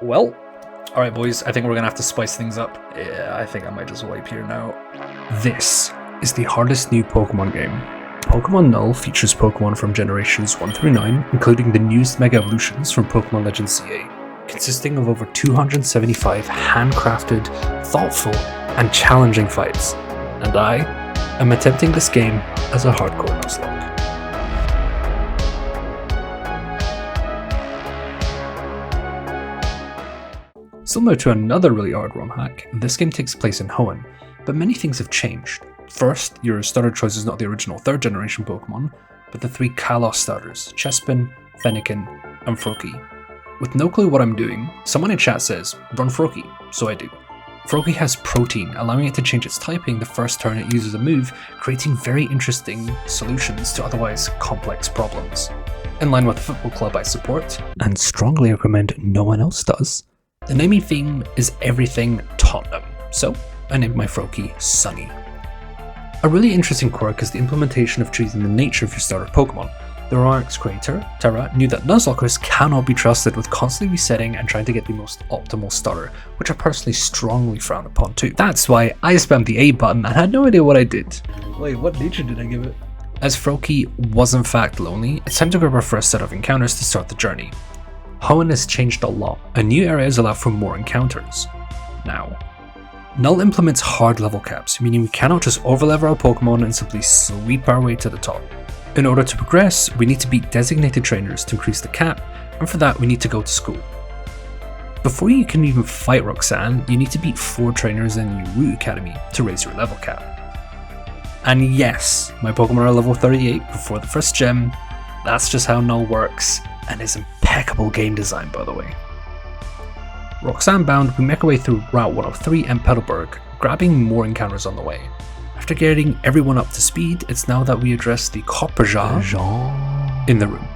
Well, alright boys, I think we're gonna have to spice things up. Yeah, I think I might just wipe here now. This is the hardest new Pokemon game. Pokemon Null features Pokemon from generations 1 through 9, including the newest Mega Evolutions from Pokemon Legends CA, consisting of over 275 handcrafted, thoughtful, and challenging fights. And I am attempting this game as a hardcore Nuzlocke. Similar to another really hard ROM hack, this game takes place in Hoenn, but many things have changed. First, your starter choice is not the original 3rd generation Pokemon, but the 3 Kalos starters, Chespin, Fennekin, and Froakie. With no clue what I'm doing, someone in chat says, run Froakie, so I do. Froakie has Protein, allowing it to change its typing the first turn it uses a move, creating very interesting solutions to otherwise complex problems. In line with the football club I support, and strongly recommend no one else does, the naming theme is everything Tottenham, so I named my Froakie Sunny. A really interesting quirk is the implementation of treating the nature of your starter Pokemon. The ROM's creator, Terra, knew that Nuzlockers cannot be trusted with constantly resetting and trying to get the most optimal starter, which I personally strongly frown upon too. That's why I spammed the A button and had no idea what I did. Wait, what nature did I give it? As Froakie was in fact lonely, it's time to grab our first set of encounters to start the journey. Hoenn has changed a lot, and new areas allow for more encounters. Now, Null implements hard level caps, meaning we cannot just overlevel our Pokemon and simply sweep our way to the top. In order to progress, we need to beat designated trainers to increase the cap, and for that we need to go to school. Before you can even fight Roxanne, you need to beat 4 trainers in the Route Academy to raise your level cap. And yes, my Pokemon are level 38 before the first gem. That's just how Null works, and is impeccable game design by the way. Roxanne bound, we make our way through Route 103 and Petalburg, grabbing more encounters on the way. After getting everyone up to speed, it's now that we address the Copperja in the room.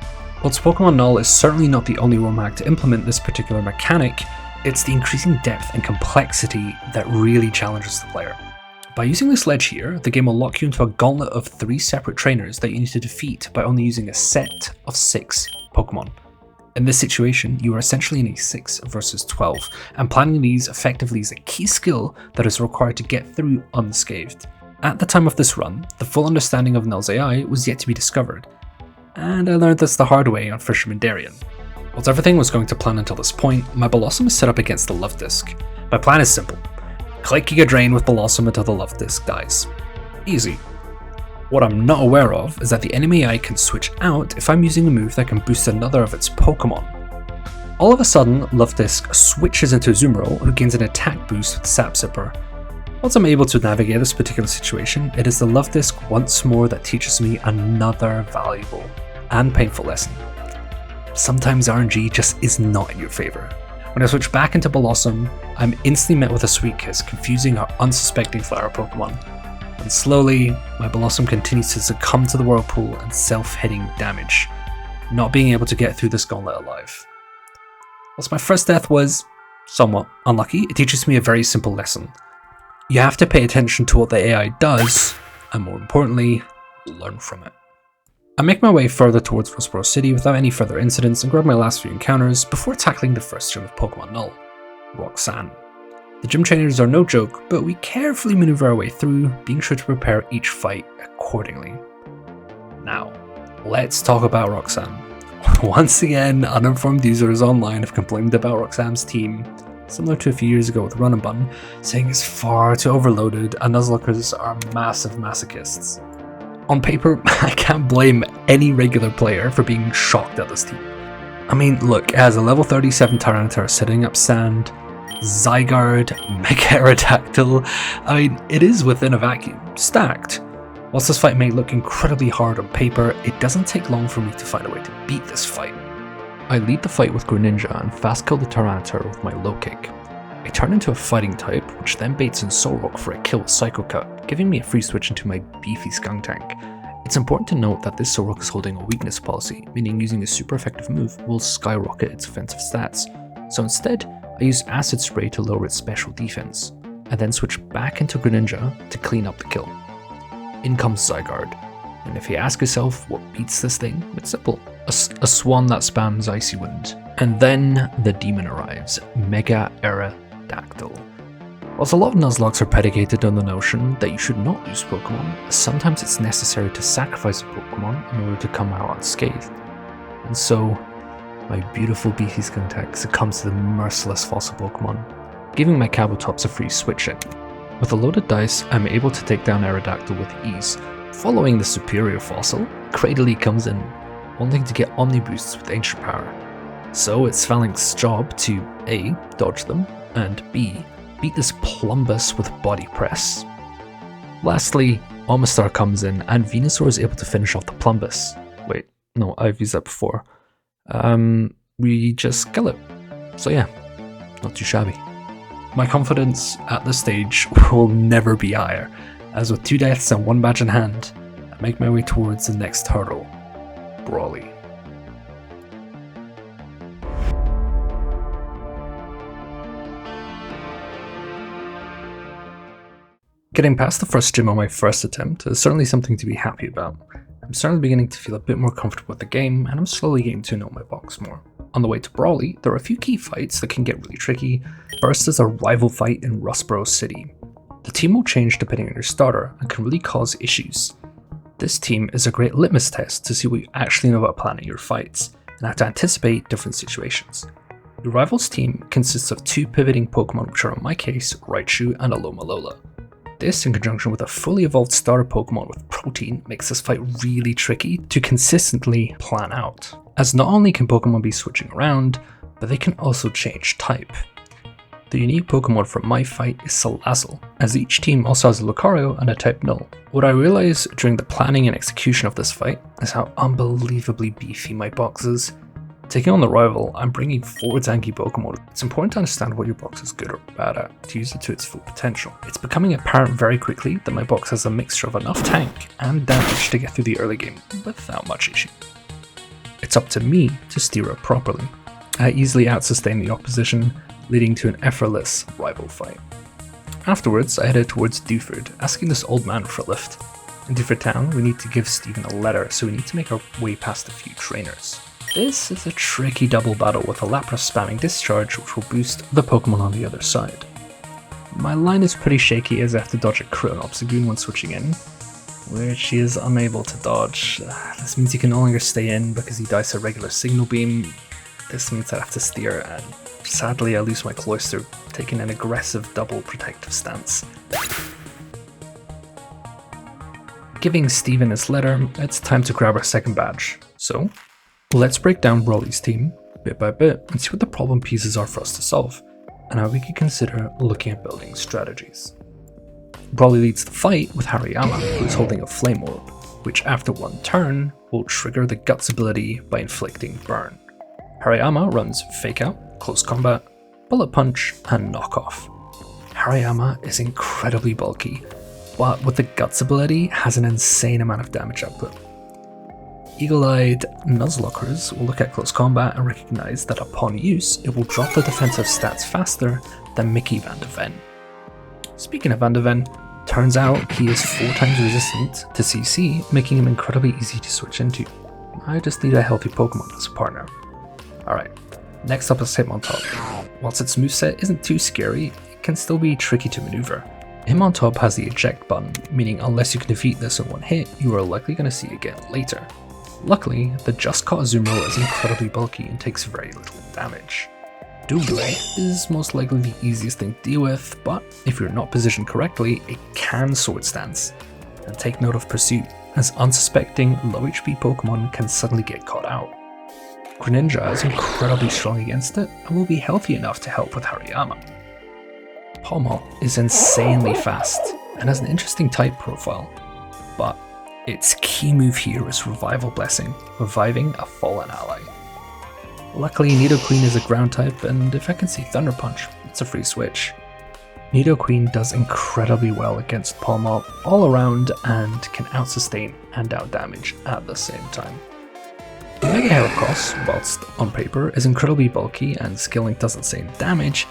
Whilst Pokemon Null is certainly not the only ROM hack to implement this particular mechanic, it's the increasing depth and complexity that really challenges the player. By using this ledge here, the game will lock you into a gauntlet of 3 separate trainers that you need to defeat by only using a set of 6 Pokemon. In this situation, you are essentially in a 6 versus 12, and planning these effectively is a key skill that is required to get through unscathed. At the time of this run, the full understanding of Null's AI was yet to be discovered, and I learned this the hard way on Fisherman Darien. Whilst everything was going to plan until this point, my Blossom is set up against the Love Disc. My plan is simple: click Giga Drain with Blossom until the Love Disc dies. Easy. What I'm not aware of is that the enemy AI can switch out if I'm using a move that can boost another of its Pokemon. All of a sudden, Love Disc switches into Azumarill, who gains an attack boost with Sap Sipper. Once I'm able to navigate this particular situation, it is the Love Disc once more that teaches me another valuable and painful lesson. Sometimes RNG just is not in your favour. When I switch back into Blossom, I'm instantly met with a Sweet Kiss, confusing our unsuspecting flower Pokemon. And slowly, my Blossom continues to succumb to the Whirlpool and self-hitting damage, not being able to get through this gauntlet alive. Whilst my first death was somewhat unlucky, it teaches me a very simple lesson. You have to pay attention to what the AI does, and more importantly, learn from it. I make my way further towards Roseboro City without any further incidents and grab my last few encounters before tackling the first gym of Pokemon Null, Roxanne. The gym trainers are no joke, but we carefully maneuver our way through, being sure to prepare each fight accordingly. Now, let's talk about Roxanne. Once again, uninformed users online have complained about Roxanne's team, similar to a few years ago with Run and Bun, saying it's far too overloaded and Nuzlockers are massive masochists. On paper, I can't blame any regular player for being shocked at this team. I mean, look, it has a level 37 Tyranitar sitting up sand, Zygarde, Mega Aerodactyl. I mean, it is within a vacuum, stacked. Whilst this fight may look incredibly hard on paper, it doesn't take long for me to find a way to beat this fight. I lead the fight with Greninja and fast kill the Tyranitar with my low kick. I turn into a fighting type, which then baits in Solrock for a kill with Psycho Cut, giving me a free switch into my beefy Skuntank. It's important to note that this Solrock is holding a weakness policy, meaning using a super effective move will skyrocket its offensive stats. So instead, I use Acid Spray to lower its special defense, and then switch back into Greninja to clean up the kill. In comes Zygarde, and if you ask yourself what beats this thing, it's simple. A Swan that spams Icy Wind. And then the demon arrives, Mega Aerodactyl. Whilst a lot of Nuzlocks are predicated on the notion that you should not lose Pokemon, sometimes it's necessary to sacrifice a Pokemon in order to come out unscathed. And so, my beautiful BT Skuntak succumbs to the merciless fossil Pokemon, giving my Kabutops a free switch in. With a loaded dice, I'm able to take down Aerodactyl with ease. Following the superior fossil, Cradily comes in, wanting to get Omni boosts with Ancient Power. So it's Phalanx's job to A. dodge them, and B. beat this Plumbus with Body Press. Lastly, Omastar comes in, and Venusaur is able to finish off the Plumbus. Wait, no, I've used that before. We just kill it. So yeah, not too shabby. My confidence at this stage will never be higher, as with 2 deaths and 1 badge in hand, I make my way towards the next hurdle, Brawly. Getting past the first gym on my first attempt is certainly something to be happy about. I'm certainly beginning to feel a bit more comfortable with the game, and I'm slowly getting to know my box more. On the way to Brawly, there are a few key fights that can get really tricky. First is a rival fight in Rustboro City. The team will change depending on your starter and can really cause issues. This team is a great litmus test to see what you actually know about planning your fights, and how to anticipate different situations. Your rival's team consists of 2 pivoting Pokemon, which are in my case, Raichu and Alomomola. This, in conjunction with a fully evolved starter Pokemon with Protein, makes this fight really tricky to consistently plan out, as not only can Pokemon be switching around, but they can also change type. The unique Pokemon for my fight is Salazzle, as each team also has a Lucario and a type Null. What I realised during the planning and execution of this fight is how unbelievably beefy my box is. Taking on the rival, I'm bringing 4 tanky Pokemon. It's important to understand what your box is good or bad at to use it to its full potential. It's becoming apparent very quickly that my box has a mixture of enough tank and damage to get through the early game without much issue. It's up to me to steer it properly. I easily outsustain the opposition, leading to an effortless rival fight. Afterwards, I headed towards Dewford, asking this old man for a lift. In Dewford Town, we need to give Stephen a letter, so we need to make our way past a few trainers. This is a tricky double battle with a Lapras spamming Discharge, which will boost the Pokemon on the other side. My line is pretty shaky as I have to dodge a crit on Obstagoon when switching in, which he is unable to dodge. This means he can no longer stay in because he dies to a regular Signal Beam. This means I have to steer, and sadly I lose my Cloyster, taking an aggressive double protective stance. Giving Steven his letter, it's time to grab our second badge. So, let's break down Brawly's team bit by bit and see what the problem pieces are for us to solve, and how we can consider looking at building strategies. Brawly leads the fight with Hariyama, who is holding a Flame Orb, which after 1 turn will trigger the Guts ability by inflicting Burn. Hariyama runs Fake Out, Close Combat, Bullet Punch, and Knock Off. Hariyama is incredibly bulky, but with the Guts ability has an insane amount of damage output. Eagle-eyed Nuzlockers will look at Close Combat and recognize that upon use, it will drop the defensive stats faster than Mickey Van de Ven. Speaking of Van de Ven, turns out he is 4 times resistant to CC, making him incredibly easy to switch into. I just need a healthy Pokemon as a partner. Alright, next up is Hitmontop. Whilst its moveset isn't too scary, it can still be tricky to maneuver. Hitmontop has the eject button, meaning unless you can defeat this in 1 hit, you are likely going to see it again later. Luckily, the Just Cause Azumarill is incredibly bulky and takes very little damage. Doublé is most likely the easiest thing to deal with, but if you're not positioned correctly, it can Sword Stance. And take note of Pursuit, as unsuspecting low HP Pokemon can suddenly get caught out. Greninja is incredibly strong against it and will be healthy enough to help with Hariyama. Pawel is insanely fast and has an interesting type profile, but its key move here is Revival Blessing, reviving a fallen ally. Luckily, Nidoqueen is a ground type, and if I can see Thunder Punch, it's a free switch. Nidoqueen does incredibly well against Pawel all around and can outsustain and outdamage at the same time. Mega Heracross, whilst on paper, is incredibly bulky and skilling doesn't save damage.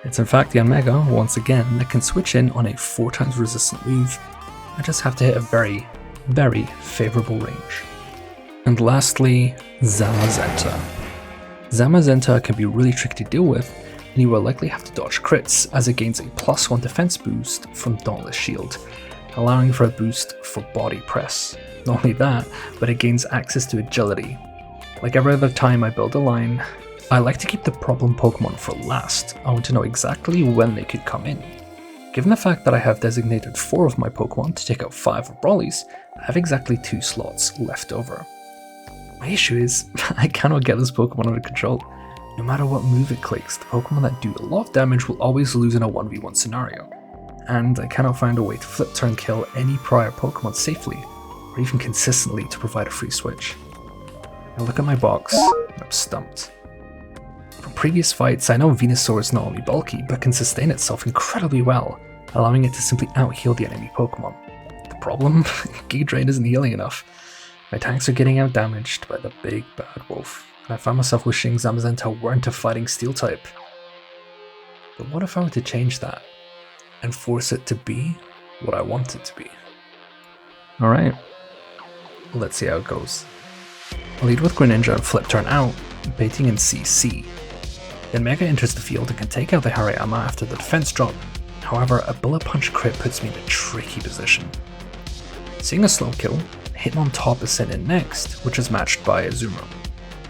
It's in fact the Omega, once again, that can switch in on a 4 times resistant move. I just have to hit a very favourable range. And lastly, Zamazenta. Zamazenta can be really tricky to deal with, and you will likely have to dodge crits as it gains a +1 defense boost from Dauntless Shield, allowing for a boost for body press. Not only that, but it gains access to agility. Like every other time I build a line, I like to keep the problem Pokemon for last. I want to know exactly when they could come in. Given the fact that I have designated 4 of my Pokemon to take out 5 of Brawly's, I have exactly 2 slots left over. My issue is, I cannot get this Pokemon under control. No matter what move it clicks, the Pokemon that do a lot of damage will always lose in a 1v1 scenario. And I cannot find a way to flip turn kill any prior Pokemon safely, or even consistently to provide a free switch. Now look at my box, and I'm stumped. From previous fights, I know Venusaur is not only bulky, but can sustain itself incredibly well, allowing it to simply out-heal the enemy Pokemon. The problem? Gi Drain isn't healing enough. My tanks are getting out-damaged by the big bad wolf, and I find myself wishing Zamazenta weren't a fighting steel type. But what if I were to change that, and force it to be what I want it to be? Alright, let's see how it goes. I'll lead with Greninja and flip turn out, baiting in CC. Then Mega enters the field and can take out the Hariyama after the defense drop. However, a Bullet Punch crit puts me in a tricky position. Seeing a slow kill, Hitmontop is sent in next, which is matched by Azumarill.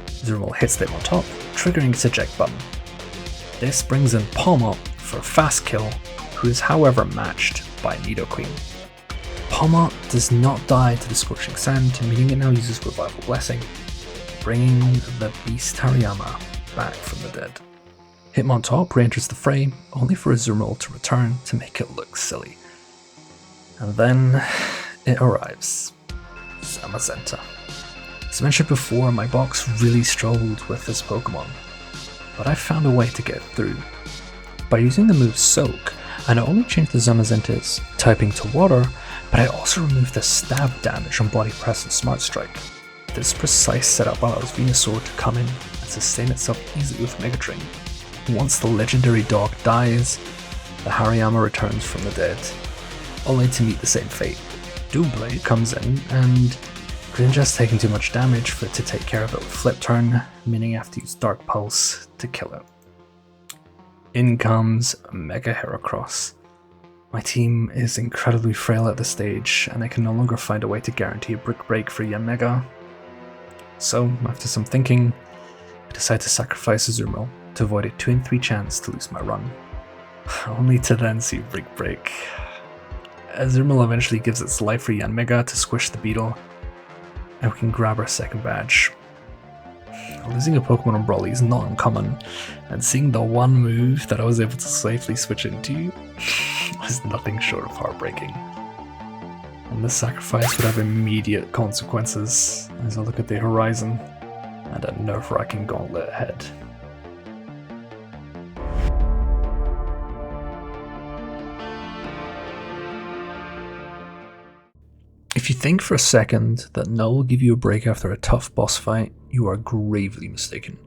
Azumarill hits the Hitmontop, triggering its eject button. This brings in Pawel for a fast kill, who is however matched by Nidoqueen. Pawel does not die to the Scorching Sand, meaning it now uses Revival Blessing, bringing the Beast Hariyama back from the dead. Hitmontop re-enters the fray, only for Azumarill to return to make it look silly. And then it arrives. Zamazenta. As mentioned before, my box really struggled with this Pokemon, but I found a way to get through. By using the move Soak, I not only changed the Zamazenta's typing to water, but I also removed the stab damage on Body Press and Smart Strike. This precise setup allows Venusaur to come in and sustain itself easily with Mega Drain. Once the legendary dog dies, the Hariyama returns from the dead, only to meet the same fate. Doomblade comes in, and Greninja's taking too much damage for it to take care of it with Flip Turn, meaning I have to use Dark Pulse to kill it. In comes Mega Heracross. My team is incredibly frail at this stage, and I can no longer find a way to guarantee a Brick Break for Yanmega. So, after some thinking, I decide to sacrifice Azumarill to avoid a 2-in-3 chance to lose my run, only to then see Brick Break. Azumarill eventually gives its life for Yanmega to squish the beetle, and we can grab our second badge. Losing a Pokemon on Brawly is not uncommon, and seeing the one move that I was able to safely switch into was nothing short of heartbreaking. And this sacrifice would have immediate consequences as I look at the horizon and a nerve-wracking gauntlet ahead. If you think for a second that Null will give you a break after a tough boss fight, you are gravely mistaken.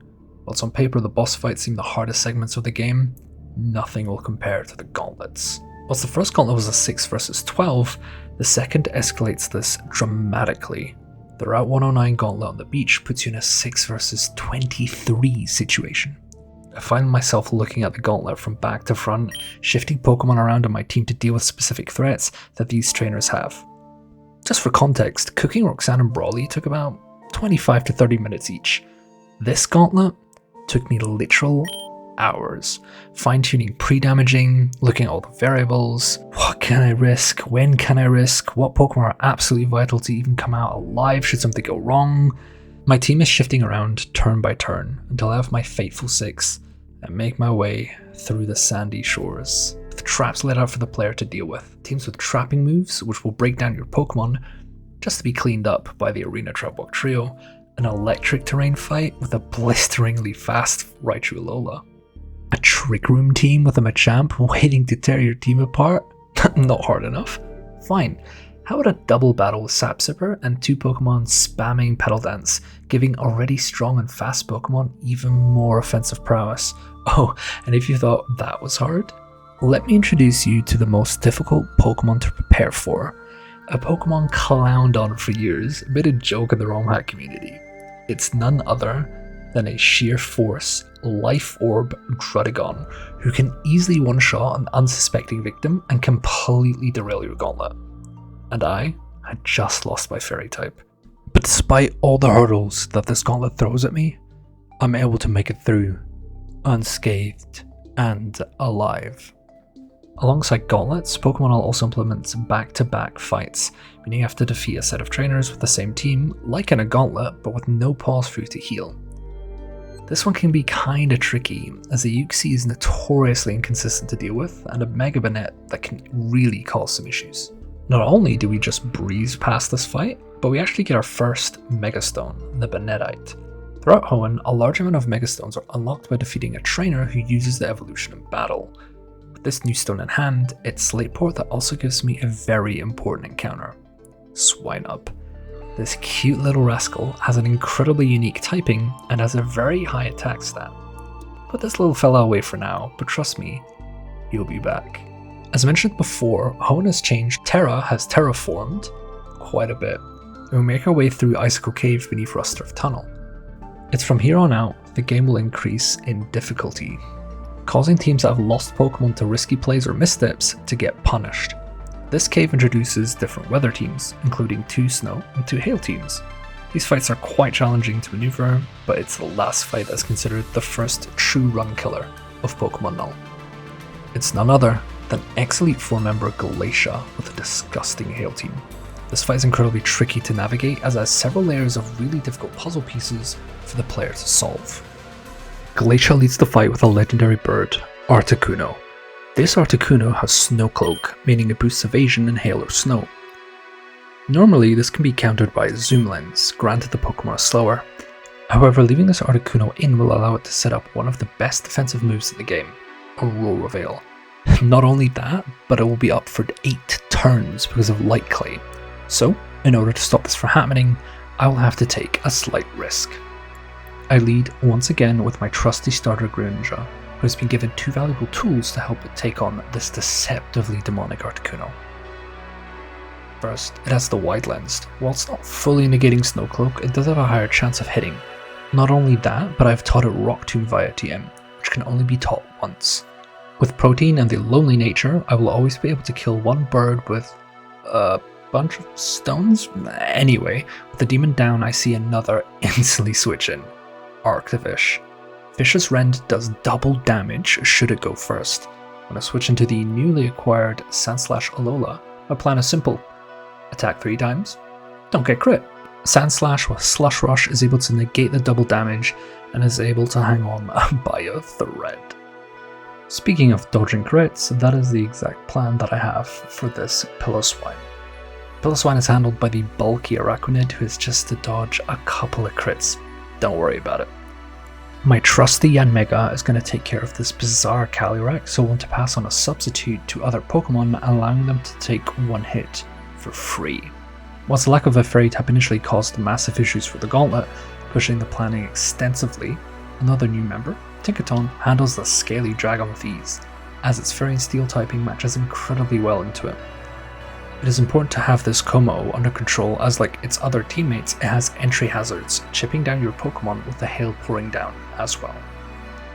Whilst on paper the boss fights seem the hardest segments of the game, nothing will compare to the gauntlets. Whilst the first gauntlet was a 6 versus 12, the second escalates this dramatically. The Route 109 gauntlet on the beach puts you in a 6 versus 23 situation. I find myself looking at the gauntlet from back to front, shifting Pokemon around on my team to deal with specific threats that these trainers have. Just for context, cooking Roxanne and Brawly took about 25 to 30 minutes each. This gauntlet took me literal hours, fine-tuning pre-damaging, looking at all the variables, what can I risk, when can I risk, what Pokemon are absolutely vital to even come out alive should something go wrong. My team is shifting around turn by turn until I have my fateful 6 and make my way through the sandy shores, with traps laid out for the player to deal with. Teams with trapping moves, which will break down your Pokemon, just to be cleaned up by the Arena Trapwalk trio, an electric terrain fight with a blisteringly fast Raichu Alola. A Trick Room team with a Machamp waiting to tear your team apart? Not hard enough. Fine. How about a double battle with Sapsipper and 2 Pokemon spamming Petal Dance, giving already strong and fast Pokemon even more offensive prowess? Oh, and if you thought that was hard, let me introduce you to the most difficult Pokemon to prepare for. A Pokemon clowned on for years, a bit of joke in the ROM hack community. It's none other than a sheer force, life orb Drudagon, who can easily one-shot an unsuspecting victim and completely derail your gauntlet. And I had just lost my fairy type. But despite all the hurdles that this gauntlet throws at me, I'm able to make it through, unscathed and alive. Alongside gauntlets, Pokemon Null also implements back-to-back fights, meaning you have to defeat a set of trainers with the same team, like in a gauntlet, but with no pause for you to heal. This one can be kinda tricky, as the Uxie is notoriously inconsistent to deal with, and a Mega Banette that can really cause some issues. Not only do we just breeze past this fight, but we actually get our first Megastone, the Banetite. Throughout Hoenn, a large amount of Megastones are unlocked by defeating a trainer who uses the evolution in battle. With this new stone in hand, it's Slateport that also gives me a very important encounter. Swinub. This cute little rascal has an incredibly unique typing and has a very high attack stat. Put this little fella away for now, but trust me, he'll be back. As mentioned before, Hoenn has changed. Terra has terraformed quite a bit, and we make our way through Icicle Cave beneath Rusturf Tunnel. It's from here on out, the game will increase in difficulty, causing teams that have lost Pokemon to risky plays or missteps to get punished. This cave introduces different weather teams, including 2 snow and 2 hail teams. These fights are quite challenging to maneuver, but it's the last fight that's considered the first true run killer of Pokemon Null. It's none other than ex-Elite Four member Glacia with a disgusting hail team. This fight is incredibly tricky to navigate as it has several layers of really difficult puzzle pieces for the player to solve. Glacia leads the fight with a legendary bird, Articuno. This Articuno has Snow Cloak, meaning it boosts evasion in hail or snow. Normally this can be countered by Zoom Lens, granted the Pokemon is slower. However, leaving this Articuno in will allow it to set up one of the best defensive moves in the game, Aurora Veil. Not only that, but it will be up for 8 turns because of Light Clay. So, in order to stop this from happening, I will have to take a slight risk. I lead once again with my trusty starter Greninja, who has been given 2 valuable tools to help it take on this deceptively demonic Articuno. First, it has the Wide Lensed. Whilst not fully negating Snow Cloak, it does have a higher chance of hitting. Not only that, but I've taught it Rock Tomb via TM, which can only be taught once. With Protein and the Lonely Nature, I will always be able to kill one bird with a bunch of stones? Anyway, with the demon down, I see another instantly switch in. Arctovish. Vicious Rend does double damage should it go first. When I switch into the newly acquired Sandslash Alola, my plan is simple. Attack 3 times, don't get crit. Sandslash with Slush Rush is able to negate the double damage and is able to hang on by a thread. Speaking of dodging crits, that is the exact plan that I have for this Piloswine. Piloswine is handled by the bulky Araquanid who is just to dodge a couple of crits. Don't worry about it. My trusty Yanmega is going to take care of this bizarre Calyrex, so I want to pass on a substitute to other Pokemon, allowing them to take 1 hit for free. Whilst the lack of a fairy type initially caused massive issues for the Gauntlet, pushing the planning extensively, another new member, Tinkaton, handles the Scaly Dragon with ease, as its Fairy and Steel typing matches incredibly well into it. It is important to have this Como under control as, like its other teammates, it has entry hazards, chipping down your Pokemon with the hail pouring down as well.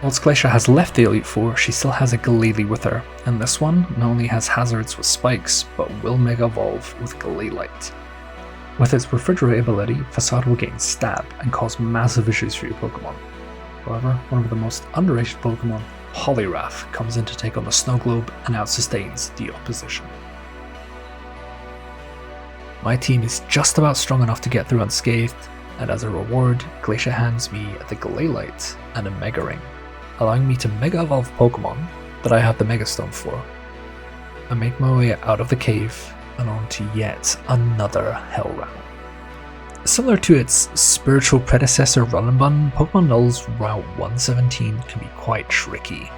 Whilst Glacia has left the Elite Four, she still has a Glalie with her, and this one not only has hazards with spikes, but will Mega Evolve with Glalie. With its Refrigerate ability, Facade will gain Stab and cause massive issues for your Pokemon. However, one of the most underrated Pokemon, Poliwrath, comes in to take on the Snow Globe and outsustains the opposition. My team is just about strong enough to get through unscathed, and as a reward, Glacia hands me the Glalie and a Mega Ring, allowing me to Mega Evolve Pokemon that I have the Mega Stone for. I make my way out of the cave and onto yet another Hell Route. Similar to its spiritual predecessor Run and Bun, Pokemon Null's Route 117 can be quite tricky.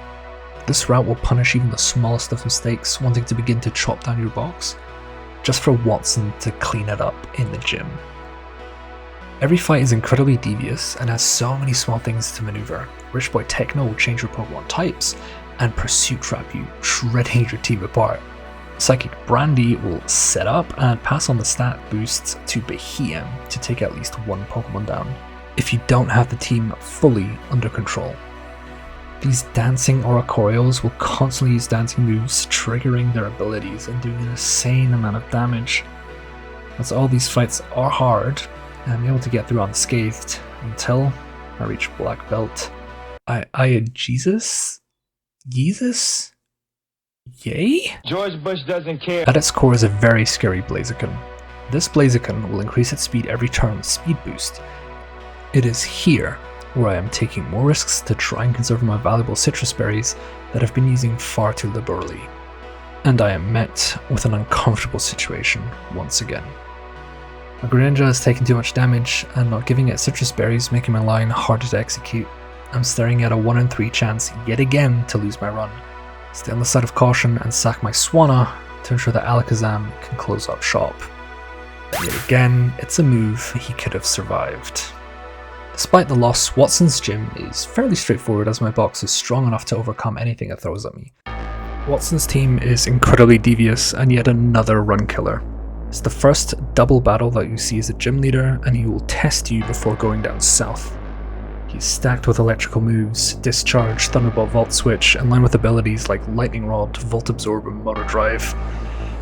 This route will punish even the smallest of mistakes wanting to begin to chop down your box, just for Watson to clean it up in the gym. Every fight is incredibly devious and has so many small things to maneuver. Rich Boy Techno will change your Pokemon types, and Pursuit Trap you, shredding your team apart. Psychic Brandy will set up and pass on the stat boosts to Behem to take at least 1 Pokemon down. if you don't have the team fully under control. These dancing Oracorios will constantly use dancing moves, triggering their abilities and doing an insane amount of damage. As all these fights are hard, I'm able to get through unscathed until I reach Black Belt. Jesus? Yay? George Bush doesn't care. At its core is a very scary Blaziken. This Blaziken will increase its speed every turn with speed boost. It is here where I am taking more risks to try and conserve my valuable citrus berries that I've been using far too liberally. And I am met with an uncomfortable situation once again. My Greninja has taken too much damage, and not giving it citrus berries making my line harder to execute. I'm staring at a 1 in 3 chance yet again to lose my run. Stay on the side of caution and sack my Swanna to ensure that Alakazam can close up shop. Yet again, it's a move he could have survived. Despite the loss, Watson's gym is fairly straightforward as my box is strong enough to overcome anything it throws at me. Watson's team is incredibly devious and yet another run killer. It's the first double battle that you see as a gym leader, and he will test you before going down south. He's stacked with electrical moves, Discharge, Thunderbolt, Volt Switch, and lined with abilities like Lightning Rod, Volt Absorb, and Motor Drive.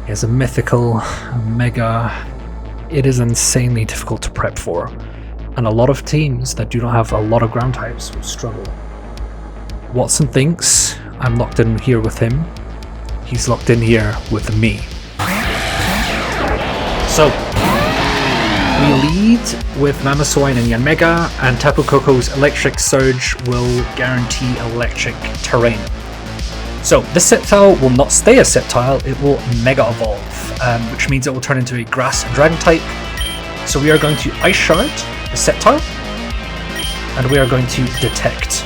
He has a mythical, a mega. It is insanely difficult to prep for, and a lot of teams that do not have a lot of ground types will struggle. Watson thinks I'm locked in here with him. He's locked in here with me. So, we lead with Mamoswine and Yanmega, and Tapu Koko's Electric Surge will guarantee electric terrain. So, this Sceptile will not stay a Sceptile, it will Mega Evolve, which means it will turn into a Grass and Dragon type. So we are going to Ice Shard the Sceptile, and we are going to Detect.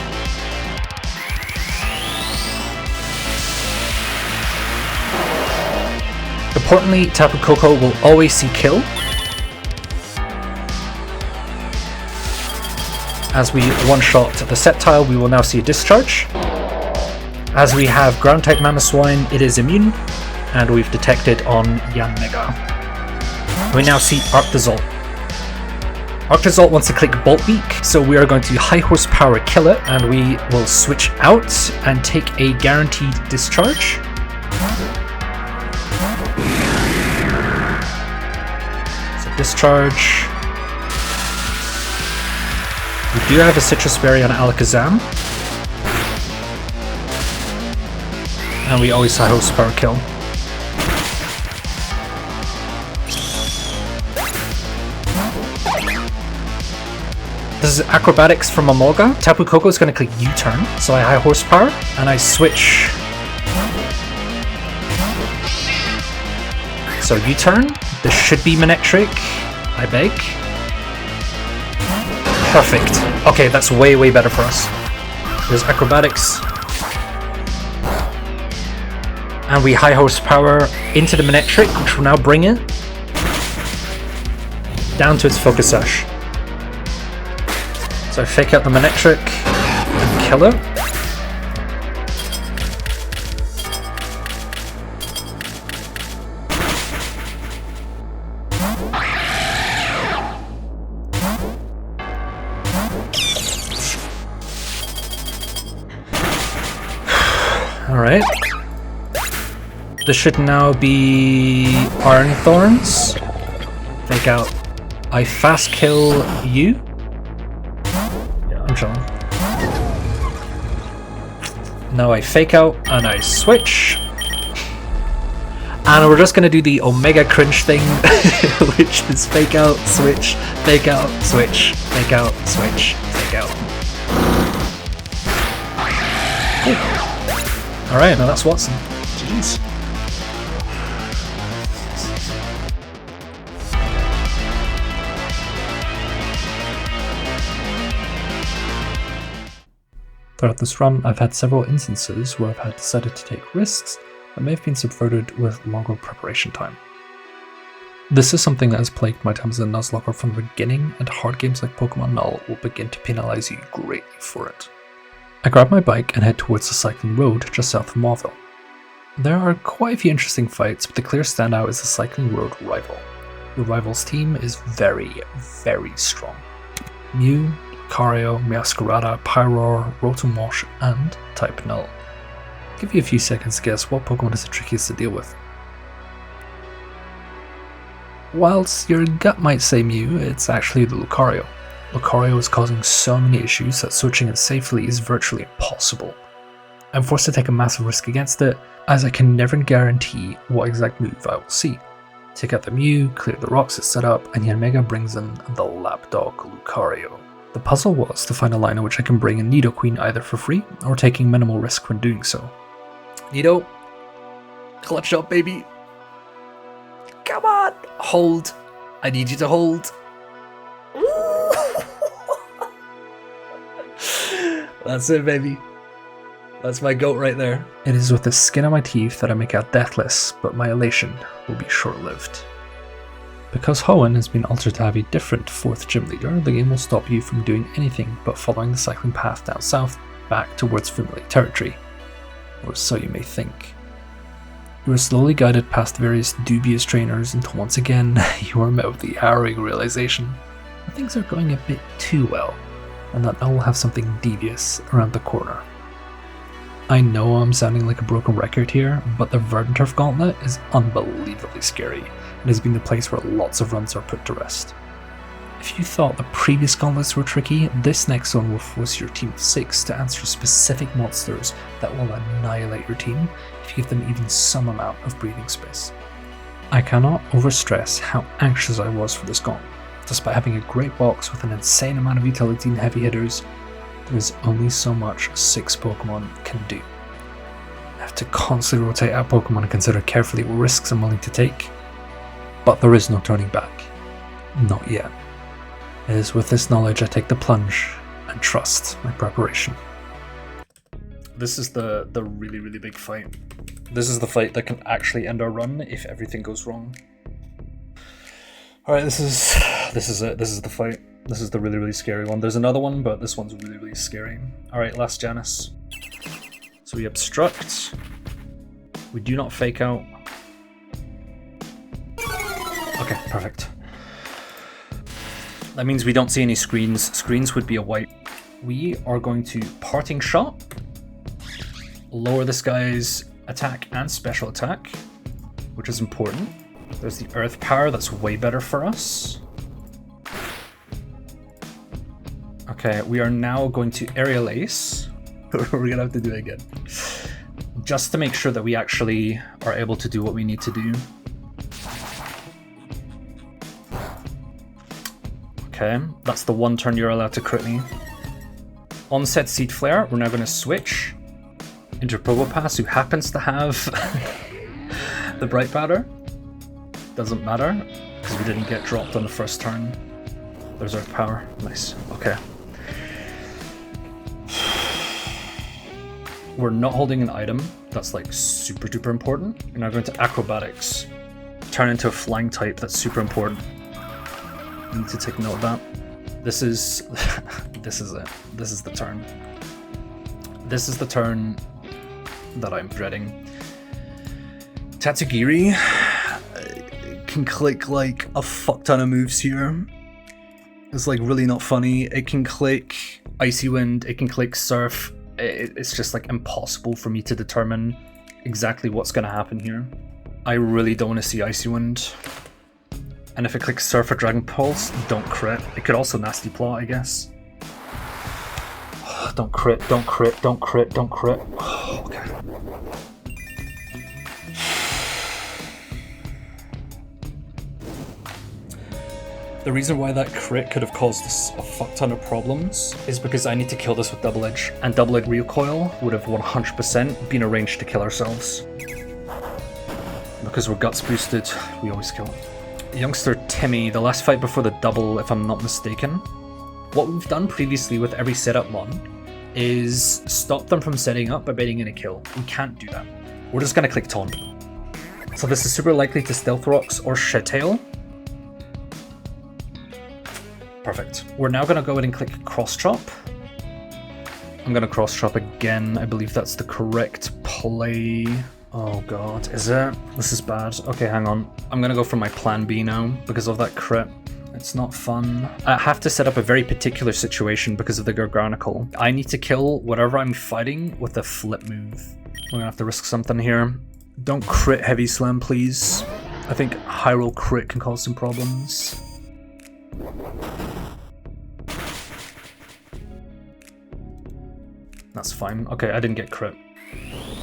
Importantly, Tapu Koko will always see kill. As we one-shot the Sceptile, we will now see a Discharge. As we have Ground-type Mamoswine, it is immune, and we've detected on Yanmega. We now see Arctozolt. Arctozolt wants to click Bolt Beak, so we are going to High Horsepower kill it, and we will switch out and take a guaranteed Discharge. So Discharge. We do have a Citrus Berry on Alakazam. And we always High Horsepower kill. This is Acrobatics from Amolga. Tapu Koko is going to click U-turn, so I High Horsepower, and I switch. So U-turn, this should be Manectric, I beg. Perfect. Okay, that's way, way better for us. There's Acrobatics. And we High Horsepower into the Manectric, which will now bring it down to its Focus Sash. So I fake out the Manectric and kill it. Alright. This should now be Iron Thorns. Fake out. I fast kill you. Yeah, I'm chilling. Now I fake out and I switch. And we're just gonna do the Omega cringe thing, which is fake out, switch, fake out, switch, fake out, switch, fake out. Cool. Alright, now that's Watson. GG's. Throughout this run, I've had several instances where I've had decided to take risks that may have been subverted with longer preparation time. This is something that has plagued my time as a Nuzlocker from the beginning, and hard games like Pokémon Null will begin to penalise you greatly for it. I grab my bike and head towards the cycling road just south of Mauville. There are quite a few interesting fights, but the clear standout is the cycling road rival. The rival's team is very, very strong. Mew, Lucario, Meowscarada, Pyroar, Rotom Wash, and type Null. Give you a few seconds to guess what Pokemon is the trickiest to deal with. Whilst your gut might say Mew, it's actually the Lucario. Lucario is causing so many issues that switching it safely is virtually impossible. I'm forced to take a massive risk against it, as I can never guarantee what exact move I will see. Take out the Mew, clear the rocks it's set up, and Yanmega brings in the Lapdog Lucario. The puzzle was to find a line in which I can bring in Nidoqueen either for free, or taking minimal risk when doing so. Nido, clutch up baby. Come on, hold. I need you to hold. That's it, baby. That's my goat right there. It is with the skin on my teeth that I make out deathless, but my elation will be short-lived. Because Hoenn has been altered to have a different 4th gym leader, the game will stop you from doing anything but following the cycling path down south, back towards familiar territory. Or so you may think. You are slowly guided past various dubious trainers until once again you are met with the harrowing realization that things are going a bit too well, and that I will have something devious around the corner. I know I'm sounding like a broken record here, but the Verdanturf Gauntlet is unbelievably scary, and has been the place where lots of runs are put to rest. If you thought the previous gauntlets were tricky, this next one will force your team of 6 to answer specific monsters that will annihilate your team if you give them even some amount of breathing space. I cannot overstress how anxious I was for this gauntlet. Despite having a great box with an insane amount of utility and heavy hitters, there is only so much 6 Pokemon can do. I have to constantly rotate out Pokemon and consider carefully what risks I'm willing to take, but there is no turning back. Not yet. It is with this knowledge I take the plunge and trust my preparation. This is the really, really big fight. This is the fight that can actually end our run if everything goes wrong. Alright, this is it. This is the fight. This is the really, really scary one. There's another one, but this one's really, really scary. Alright, last Janus. So we obstruct. We do not fake out. Okay, perfect. That means we don't see any screens. Screens would be a white. We are going to Parting Shot. Lower this guy's attack and special attack, which is important. There's the Earth Power, that's way better for us. Okay, we are now going to Aerial Ace. We're gonna have to do it again. Just to make sure that we actually are able to do what we need to do. Okay, that's the one turn you're allowed to crit me. Onset Seed Flare, we're now going to switch into Probopass, who happens to have the Bright Powder. Doesn't matter, because we didn't get dropped on the first turn. There's Earth Power. Nice. Okay. We're not holding an item. That's like super duper important. We're now going to Acrobatics. Turn into a flying type. That's super important. I need to take note of that. This is this is it. This is the turn. This is the turn that I'm dreading. Tatsugiri can click like a fuck ton of moves here. It's like really not funny. It can click Icy Wind, it can click Surf. It's just like impossible for me to determine exactly what's gonna happen here. I really don't want to see Icy Wind. And if it clicks Surf or Dragon Pulse, don't crit. It could also Nasty Plot, I guess. Don't crit, don't crit, don't crit, don't crit. Okay. The reason why that crit could have caused us a fuck ton of problems is because I need to kill this with Double Edge, and Double Edge Recoil would have 100% been arranged to kill ourselves. Because we're Guts boosted, we always kill. Youngster Timmy, the last fight before the double, if I'm not mistaken. What we've done previously with every setup mon is stop them from setting up by baiting in a kill. We can't do that. We're just gonna click Taunt. So this is super likely to Stealth Rocks or Shed Tail. Perfect. We're now gonna go ahead and click Cross Chop. I'm gonna Cross Chop again. I believe that's the correct play. Oh god, is it? This is bad. Okay, hang on. I'm gonna go for my plan B now because of that crit. It's not fun. I have to set up a very particular situation because of the Garganical. I need to kill whatever I'm fighting with a flip move. We're gonna have to risk something here. Don't crit Heavy Slam, please. I think high roll crit can cause some problems. That's fine. Okay, I didn't get crit.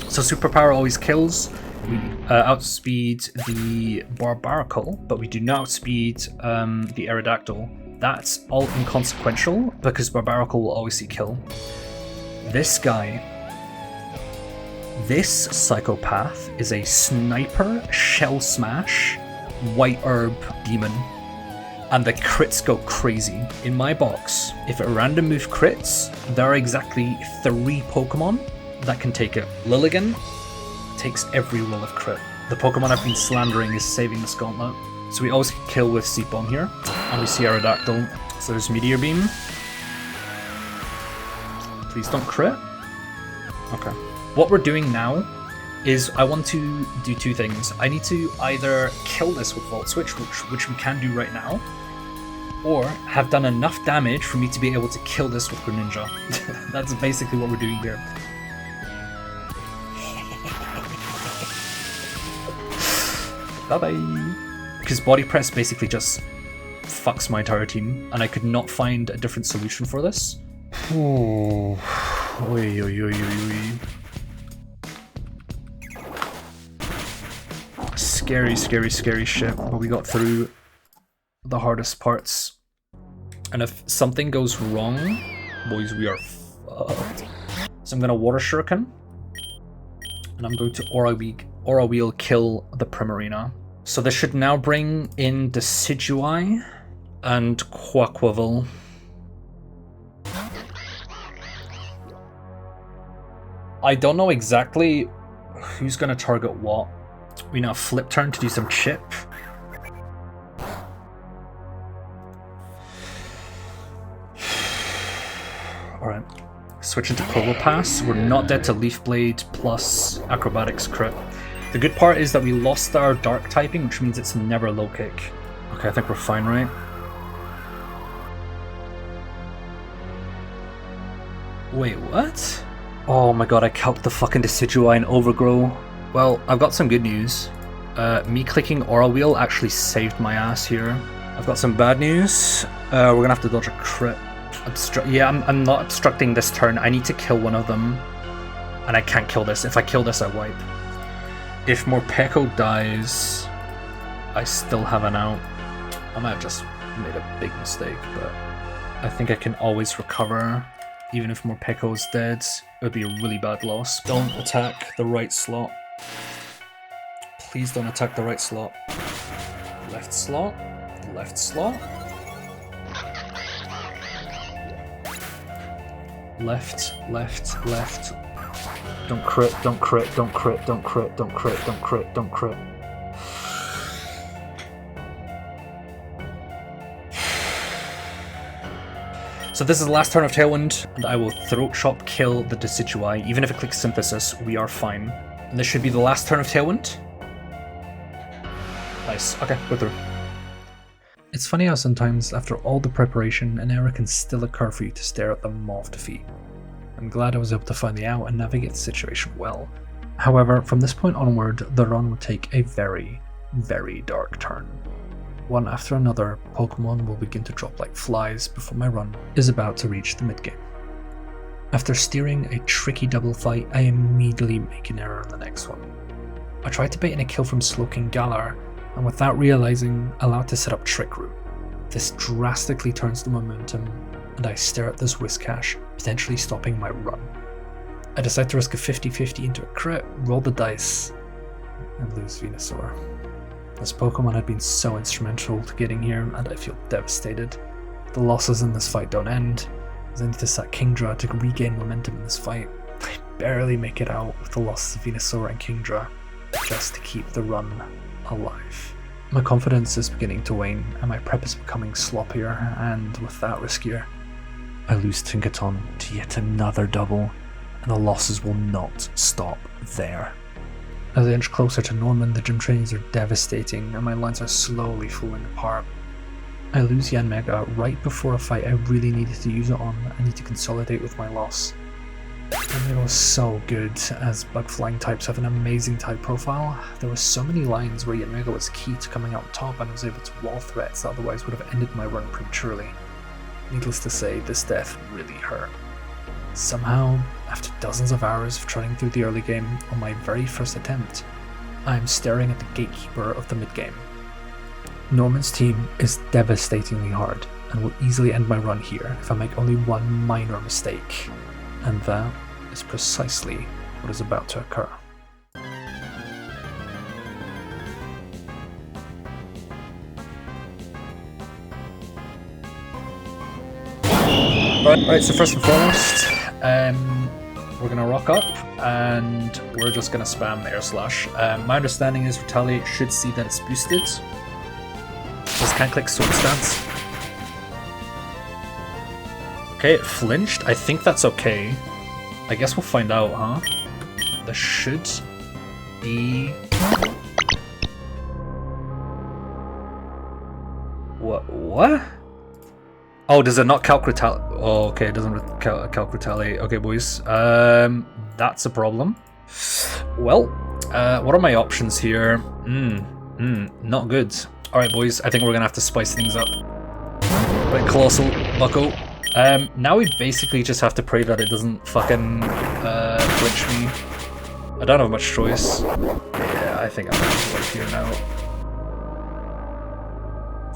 So superpower always kills. We outspeed the Barbaracle, but we do not outspeed the Aerodactyl. That's all inconsequential because Barbaracle will always see kill. This guy, this psychopath, is a sniper, shell smash, white herb demon. And the crits go crazy. In my box, if a random move crits, there are exactly 3 Pokemon that can take it. Lilligant takes every roll of crit. The Pokemon I've been slandering is saving this gauntlet. So we always kill with Seed Bomb here. And we see Aerodactyl. So there's Meteor Beam. Please don't crit. Okay. What we're doing now is I want to do 2 things. I need to either kill this with Volt Switch, which we can do right now, or have done enough damage for me to be able to kill this with Greninja. That's basically what we're doing here. Bye-bye. Because Body Press basically just fucks my entire team, and I could not find a different solution for this. Ooh. Oy, oy, oy, oy, oy. Scary, scary, scary shit. But we got through the hardest parts. And if something goes wrong, boys, we are fucked. So I'm going to Water Shuriken. And I'm going to Aura Wheel kill the Primarina. So this should now bring in Decidueye and Quaquaval. I don't know exactly who's going to target what. We now flip turn to do some chip. Alright, switch into Probopass. We're not dead to Leaf Blade plus Acrobatics crit. The good part is that we lost our Dark typing, which means it's never low kick. Okay, I think we're fine, right? Wait, what? Oh my god, I calced the fucking Decidueye and Overgrow. Well, I've got some good news. Me clicking Aura Wheel actually saved my ass here. I've got some bad news. We're gonna have to dodge a crit. I'm not obstructing this turn. I need to kill one of them. And I can't kill this. If I kill this, I wipe. If Morpeko dies, I still have an out. I might have just made a big mistake, but I think I can always recover. Even if Morpeko is dead, it would be a really bad loss. Don't attack the right slot. Please don't attack the right slot. Left slot. Left slot. Left, left, left. Don't crit, don't crit, don't crit, don't crit, don't crit, don't crit, don't crit. So this is the last turn of Tailwind, and I will Throat Chop kill the Decidueye. Even if it clicks Synthesis, we are fine. And this should be the last turn of Tailwind. Nice. Okay, go through. It's funny how sometimes, after all the preparation, an error can still occur for you to stare at the maw of defeat. I'm glad I was able to find the out and navigate the situation well. However, from this point onward, the run would take a very, very dark turn. One after another, Pokemon will begin to drop like flies before my run is about to reach the mid-game. After steering a tricky double fight, I immediately make an error in the next one. I tried to bait in a kill from Slowking Galar, and without realizing, allowed to set up Trick Room. This drastically turns the momentum, and I stare at this Whiscash, potentially stopping my run. I decide to risk a 50-50 into a crit, roll the dice, and lose Venusaur. This Pokemon had been so instrumental to getting here, and I feel devastated. The losses in this fight don't end, as I need to sack Kingdra to regain momentum in this fight. I barely make it out with the losses of Venusaur and Kingdra, just to keep the run alive. My confidence is beginning to wane, and my prep is becoming sloppier, and with that riskier. I lose Tinkaton to yet another double, and the losses will not stop there. As I inch closer to Norman, the gym trainings are devastating, and my lines are slowly falling apart. I lose Yanmega right before a fight I really needed to use it on. I need to consolidate with my loss. Yanmega was so good, as bug flying types have an amazing type profile. There were so many lines where Yanmega was key to coming out top and was able to wall threats that otherwise would have ended my run prematurely. Needless to say, this death really hurt. Somehow, after dozens of hours of trotting through the early game, on my very first attempt, I am staring at the gatekeeper of the mid-game. Norman's team is devastatingly hard, and will easily end my run here if I make only one minor mistake. And that is precisely what is about to occur. Alright, so first and foremost, we're gonna rock up and we're just gonna spam air slash. My understanding is Retaliate should see that it's boosted. Just can't click sword stance. Okay, it flinched. I think that's okay. I guess we'll find out, huh? There should be... What? Oh, does it not calc retaliate? Oh, okay, it doesn't calc retaliate. Okay, boys. That's a problem. Well, what are my options here? Not good. Alright, boys, I think we're gonna have to spice things up. Right, Colossal, Bucko. Now we basically just have to pray that it doesn't fucking flinch me. I don't have much choice. Yeah, I think I'm gonna wait here now.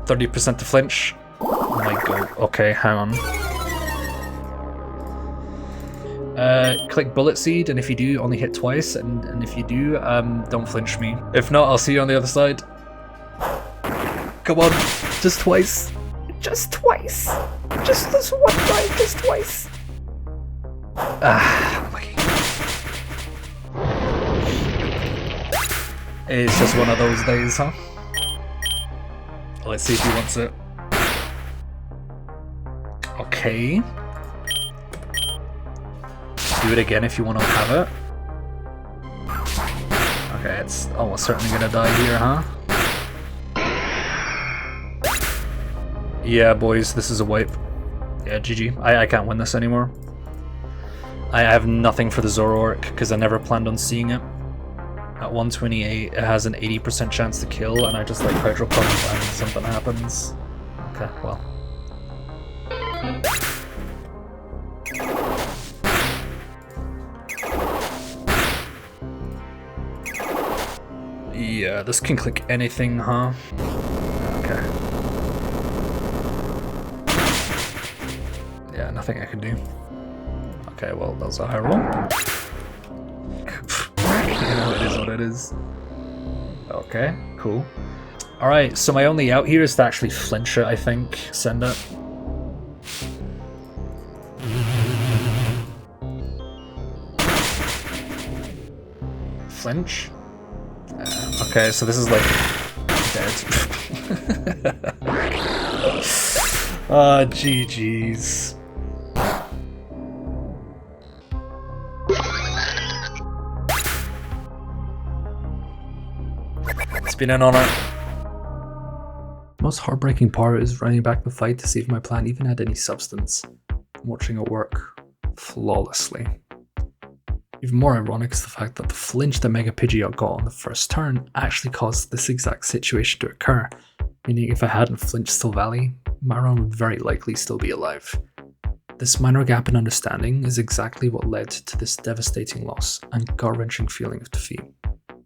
30% to flinch. Oh my god. Okay, hang on. Click Bullet Seed, and if you do, only hit twice, and if you do, don't flinch me. If not, I'll see you on the other side. Come on, just twice. Just twice. Just this one time, just twice. Okay. It's just one of those days, huh? Let's see if he wants it. Okay. Do it again if you want to have it. Okay, it's almost certainly gonna die here, huh? Yeah, boys, this is a wipe. Yeah, GG. I can't win this anymore. I have nothing for the Zoroark because I never planned on seeing it. At 128, it has an 80% chance to kill, and I just like Hydro Pump and something happens. Okay, well. Yeah, this can click anything, huh? Okay. Yeah, nothing I can do. Okay, well, that was a high roll. You know, it is what it is. Okay, cool. Alright, so my only out here is to actually flinch it, I think. Send it. Flinch? Okay, so this is like dead. Ah, GG's. It's been an honor. Most heartbreaking part is running back the fight to see if my plan even had any substance. I'm watching it work flawlessly. Even more ironic is the fact that the flinch that Mega Pidgeot got on the first turn actually caused this exact situation to occur, meaning if I hadn't flinched Silvally, my run would very likely still be alive. This minor gap in understanding is exactly what led to this devastating loss and gut-wrenching feeling of defeat.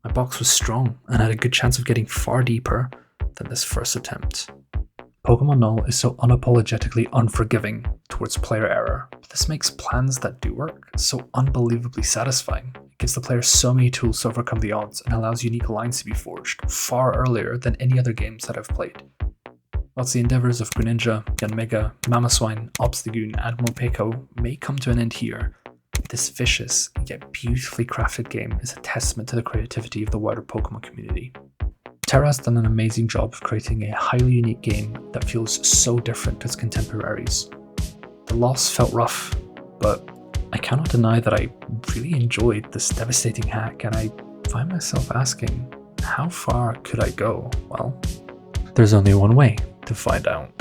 My box was strong and had a good chance of getting far deeper than this first attempt. Pokemon Null is so unapologetically unforgiving towards player error, but this makes plans that do work so unbelievably satisfying. It gives the player so many tools to overcome the odds and allows unique lines to be forged far earlier than any other games that I've played. Whilst the endeavours of Greninja, Yanmega, Mamoswine, Obstagoon, and Morpeko may come to an end here, this vicious yet beautifully crafted game is a testament to the creativity of the wider Pokemon community. Terra has done an amazing job of creating a highly unique game that feels so different to its contemporaries. The loss felt rough, but I cannot deny that I really enjoyed this devastating hack, and I find myself asking, how far could I go? Well, there's only one way to find out.